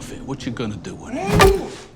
fit. What you gonna do with it?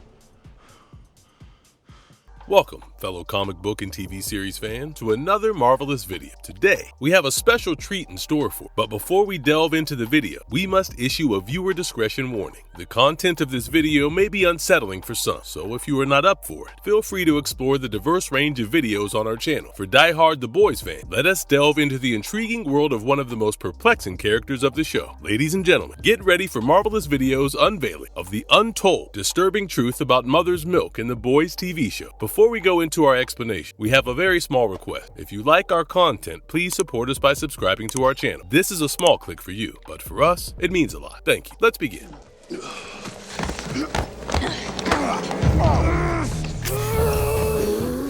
Welcome, fellow comic book and TV series fan, to another marvelous video. Today, we have a special treat in store for you. But before we delve into the video, we must issue a viewer discretion warning. The content of this video may be unsettling for some, so if you are not up for it, feel free to explore the diverse range of videos on our channel. For Die-Hard The Boys fan, let us delve into the intriguing world of one of the most perplexing characters of the show. Ladies and gentlemen, get ready for marvelous videos unveiling of the untold, disturbing truth about Mother's Milk in The Boys TV show. Before we go into our explanation, we have a very small request. If you like our content, please support us by subscribing to our channel. This is a small click for you, but for us, it means a lot. Thank you. Let's begin.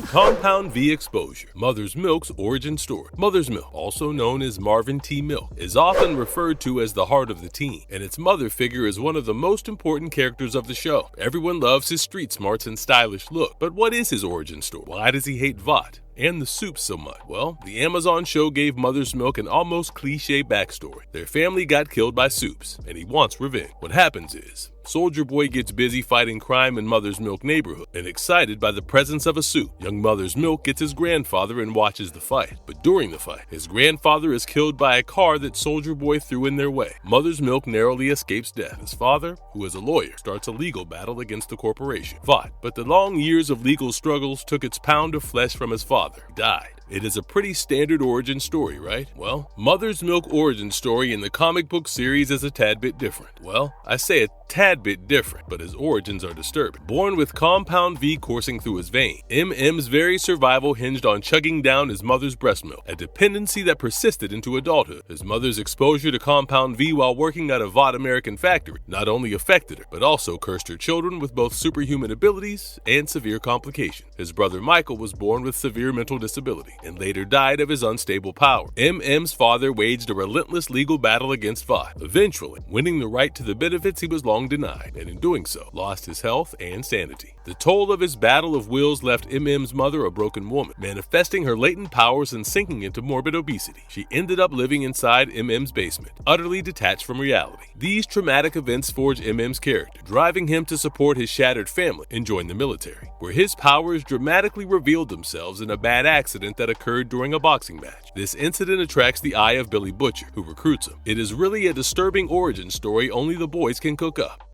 Compound V exposure, Mother's Milk's origin story. Mother's Milk, also known as Marvin T. Milk, is often referred to as the heart of the team, and its mother figure is one of the most important characters of the show. Everyone loves his street smarts and stylish look, but what is his origin story? Why does he hate Vought and the soup so much? Well, the Amazon show gave Mother's Milk an almost cliche backstory. Their family got killed by soups, and he wants revenge. What happens is, Soldier Boy gets busy fighting crime in Mother's Milk neighborhood, and excited by the presence of a soup, young Mother's Milk gets his grandfather and watches the fight. But during the fight, his grandfather is killed by a car that Soldier Boy threw in their way. Mother's Milk narrowly escapes death. His father, who is a lawyer, starts a legal battle against the corporation, Vought. But the long years of legal struggles took its pound of flesh from his father. He died. It is a pretty standard origin story, right? Well, Mother's Milk origin story in the comic book series is a tad bit different. Well, I say a tad bit different, but his origins are disturbing. Born with Compound V coursing through his vein, MM's very survival hinged on chugging down his mother's breast milk, a dependency that persisted into adulthood. His mother's exposure to Compound V while working at a Vought American factory not only affected her, but also cursed her children with both superhuman abilities and severe complications. His brother Michael was born with severe mental disability and later died of his unstable power. MM's father waged a relentless legal battle against Vought, eventually winning the right to the benefits he was long denied, and in doing so, lost his health and sanity. The toll of his battle of wills left MM's mother a broken woman, manifesting her latent powers and sinking into morbid obesity. She ended up living inside MM's basement, utterly detached from reality. These traumatic events forged MM's character, driving him to support his shattered family and join the military, where his powers dramatically revealed themselves in a bad accident that occurred during a boxing match. This incident attracts the eye of Billy Butcher, who recruits him. It is really a disturbing origin story only the boys can cook up.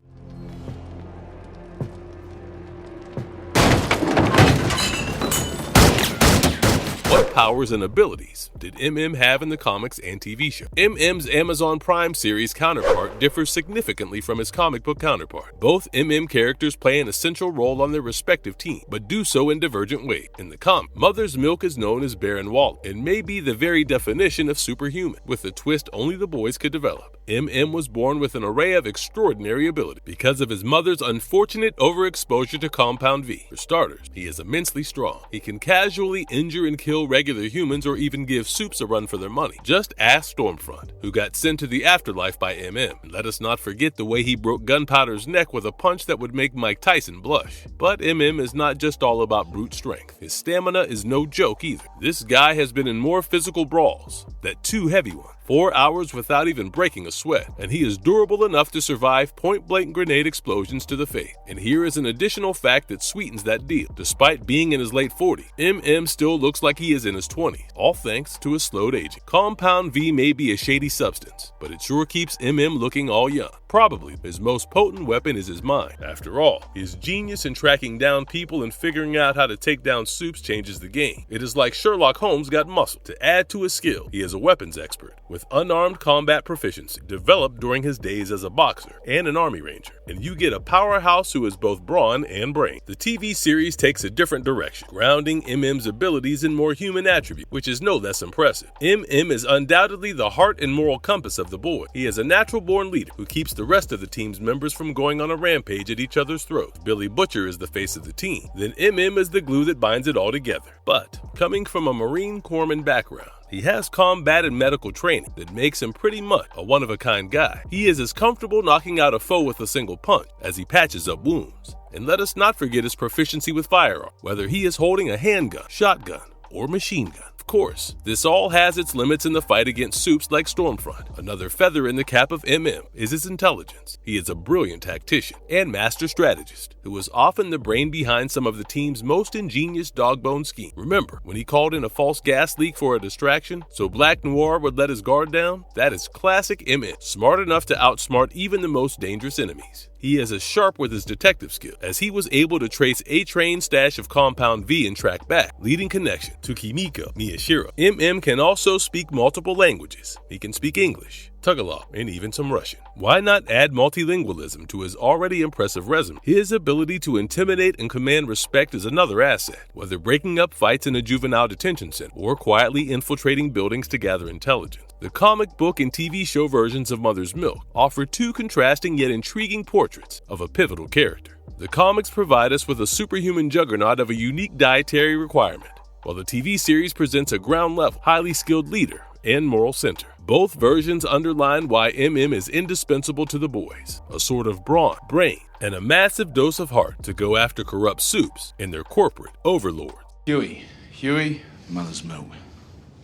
What powers and abilities did MM have in the comics and TV show? MM's Amazon Prime series counterpart differs significantly from his comic book counterpart. Both MM characters play an essential role on their respective team, but do so in divergent ways. In the comic, Mother's Milk is known as Baron Wall and may be the very definition of superhuman, with a twist only the boys could develop. MM was born with an array of extraordinary ability because of his mother's unfortunate overexposure to Compound V. For starters, he is immensely strong. He can casually injure and kill regular humans or even give soups a run for their money. Just ask Stormfront, who got sent to the afterlife by MM. And let us not forget the way he broke Gunpowder's neck with a punch that would make Mike Tyson blush. But MM is not just all about brute strength. His stamina is no joke either. This guy has been in more physical brawls, that 2 heavy ones, 4 hours without even breaking a sweat, and he is durable enough to survive point-blank grenade explosions to the face. And here is an additional fact that sweetens that deal. Despite being in his late 40s, MM still looks like he is in his 20s, all thanks to his slowed aging. Compound V may be a shady substance, but it sure keeps MM looking all young. Probably his most potent weapon is his mind. After all, his genius in tracking down people and figuring out how to take down soups changes the game. It is like Sherlock Holmes got muscle. To add to his skill, he is a weapons expert with unarmed combat proficiency developed during his days as a boxer and an army ranger. And you get a powerhouse who is both brawn and brain. The TV series takes a different direction, grounding MM's abilities in more human attributes, which is no less impressive. MM is undoubtedly the heart and moral compass of the boy. He is a natural-born leader who keeps the rest of the team's members from going on a rampage at each other's throats. Billy Butcher is the face of the team, then MM is the glue that binds it all together. But coming from a Marine Corpsman background, he has combat and medical training that makes him pretty much a one-of-a-kind guy. He is as comfortable knocking out a foe with a single punch as he patches up wounds. And let us not forget his proficiency with firearms, whether he is holding a handgun, shotgun, or machine gun. Of course, this all has its limits in the fight against soups like Stormfront. Another feather in the cap of MM is his intelligence. He is a brilliant tactician and master strategist who was often the brain behind some of the team's most ingenious dogbone schemes. Remember when he called in a false gas leak for a distraction so Black Noir would let his guard down? That is classic MM, smart enough to outsmart even the most dangerous enemies. He is as sharp with his detective skill, as he was able to trace A-Train's stash of Compound V and track back, leading connection to Kimiko Miyashiro. MM can also speak multiple languages. He can speak English, Tagalog, and even some Russian. Why not add multilingualism to his already impressive resume? His ability to intimidate and command respect is another asset, whether breaking up fights in a juvenile detention center or quietly infiltrating buildings to gather intelligence. The comic book and TV show versions of Mother's Milk offer two contrasting yet intriguing portraits of a pivotal character. The comics provide us with a superhuman juggernaut of a unique dietary requirement, while the TV series presents a ground-level, highly skilled leader and moral center. Both versions underline why MM is indispensable to the boys, a sort of brawn, brain, and a massive dose of heart to go after corrupt soups and their corporate overlords. Huey, Mother's Milk.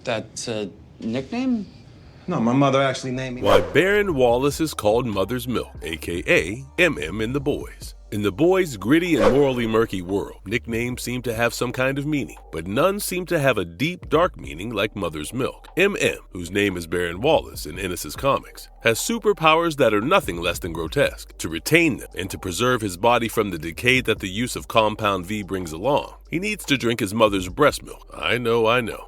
That's a nickname? No, my mother actually named me. Why Baron Wallace is called Mother's Milk, aka MM in the Boys. In the boys' gritty and morally murky world, nicknames seem to have some kind of meaning, but none seem to have a deep, dark meaning like Mother's Milk. MM, whose name is Baron Wallace in Ennis's comics, has superpowers that are nothing less than grotesque. To retain them and to preserve his body from the decay that the use of Compound V brings along, he needs to drink his mother's breast milk. I know,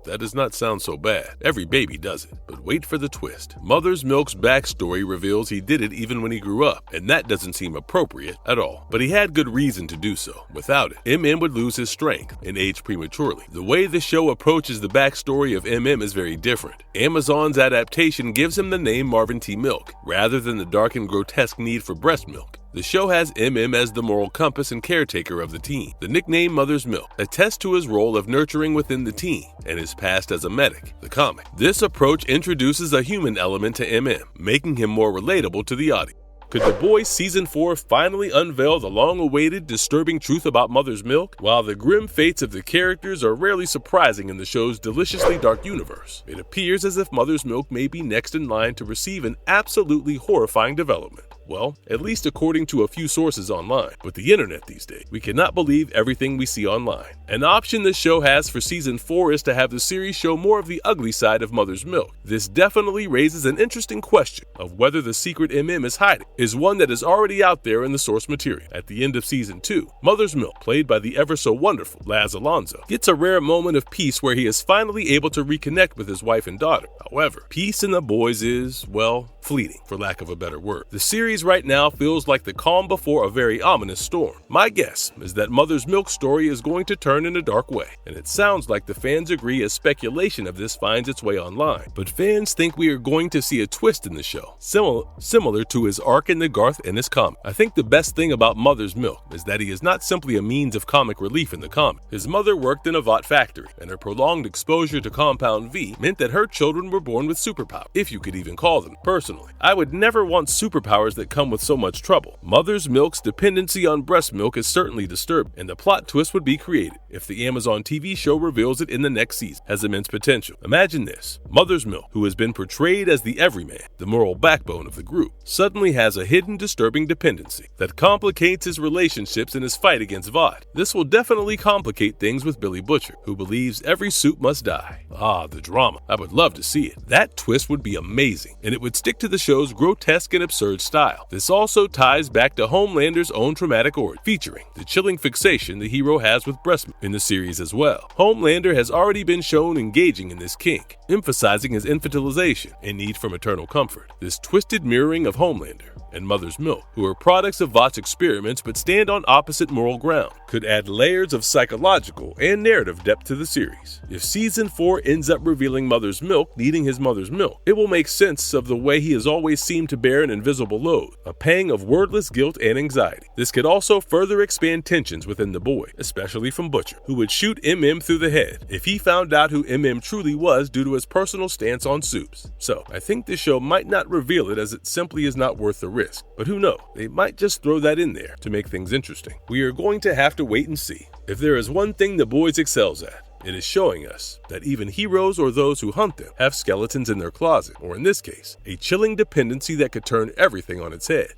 that does not sound so bad. Every baby does it. But wait for the twist. Mother's Milk's backstory reveals he did it even when he grew up, and that doesn't seem appropriate at all. But he had good reason to do so. Without it, MM would lose his strength and age prematurely. The way the show approaches the backstory of MM is very different. Amazon's adaptation gives him the name Marvin T. Milk, rather than the dark and grotesque need for breast milk. The show has MM as the moral compass and caretaker of the team. The nickname Mother's Milk attests to his role of nurturing within the team and his past as a medic, the comic. This approach introduces a human element to MM, making him more relatable to the audience. Could The Boys Season 4 finally unveil the long-awaited, disturbing truth about Mother's Milk? While the grim fates of the characters are rarely surprising in the show's deliciously dark universe, it appears as if Mother's Milk may be next in line to receive an absolutely horrifying development. Well, at least according to a few sources online. With the internet these days, we cannot believe everything we see online. An option this show has for Season 4 is to have the series show more of the ugly side of Mother's Milk. This definitely raises an interesting question of whether the secret MM is hiding is one that is already out there in the source material. At the end of Season 2, Mother's Milk, played by the ever-so-wonderful Laz Alonso, gets a rare moment of peace where he is finally able to reconnect with his wife and daughter. However, peace in The Boys is, well, fleeting, for lack of a better word. The series right now feels like the calm before a very ominous storm. My guess is that Mother's Milk story is going to turn in a dark way, and it sounds like the fans agree as speculation of this finds its way online. But fans think we are going to see a twist in the show, similar to his arc in the Garth Ennis comic. I think the best thing about Mother's Milk is that he is not simply a means of comic relief in the comic. His mother worked in a Vought factory, and her prolonged exposure to Compound V meant that her children were born with superpowers, if you could even call them. Personally, I would never want superpowers that come with so much trouble. Mother's Milk's dependency on breast milk is certainly disturbing, and the plot twist would be created if the Amazon TV show reveals it in the next season. Has immense potential. Imagine this. Mother's Milk, who has been portrayed as the everyman, the moral backbone of the group, suddenly has a hidden disturbing dependency that complicates his relationships in his fight against Vought. This will definitely complicate things with Billy Butcher, who believes every soup must die. Ah, the drama. I would love to see it. That twist would be amazing, and it would stick to the show's grotesque and absurd style. This also ties back to Homelander's own traumatic origin, featuring the chilling fixation the hero has with breast milk in the series as well. Homelander has already been shown engaging in this kink, emphasizing his infantilization and need for maternal comfort. This twisted mirroring of Homelander and Mother's Milk, who are products of Vought's experiments but stand on opposite moral ground, could add layers of psychological and narrative depth to the series. If Season 4 ends up revealing Mother's Milk needing his mother's milk, it will make sense of the way he has always seemed to bear an invisible load, a pang of wordless guilt and anxiety. This could also further expand tensions within the boy, especially from Butcher, who would shoot MM through the head if he found out who MM truly was due to his personal stance on soups. So, I think this show might not reveal it as it simply is not worth the risk. But who knows? They might just throw that in there to make things interesting. We are going to have to wait and see. If there is one thing The Boys excels at, It is showing us that even heroes or those who hunt them have skeletons in their closet, or in this case, a chilling dependency that could turn everything on its head.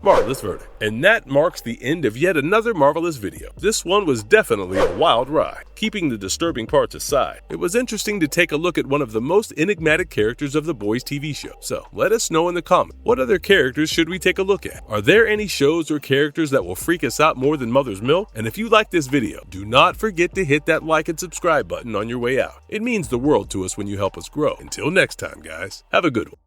Marvelous verdict. And that marks the end of yet another marvelous video. This one was definitely a wild ride. Keeping the disturbing parts aside, it was interesting to take a look at one of the most enigmatic characters of The Boys TV show. So let us know in the comments, what other characters should we take a look at? Are there any shows or characters that will freak us out more than Mother's Milk? And if you like this video, do not forget to hit that like and subscribe button on your way out. It means the world to us when you help us grow. Until next time, guys, have a good one.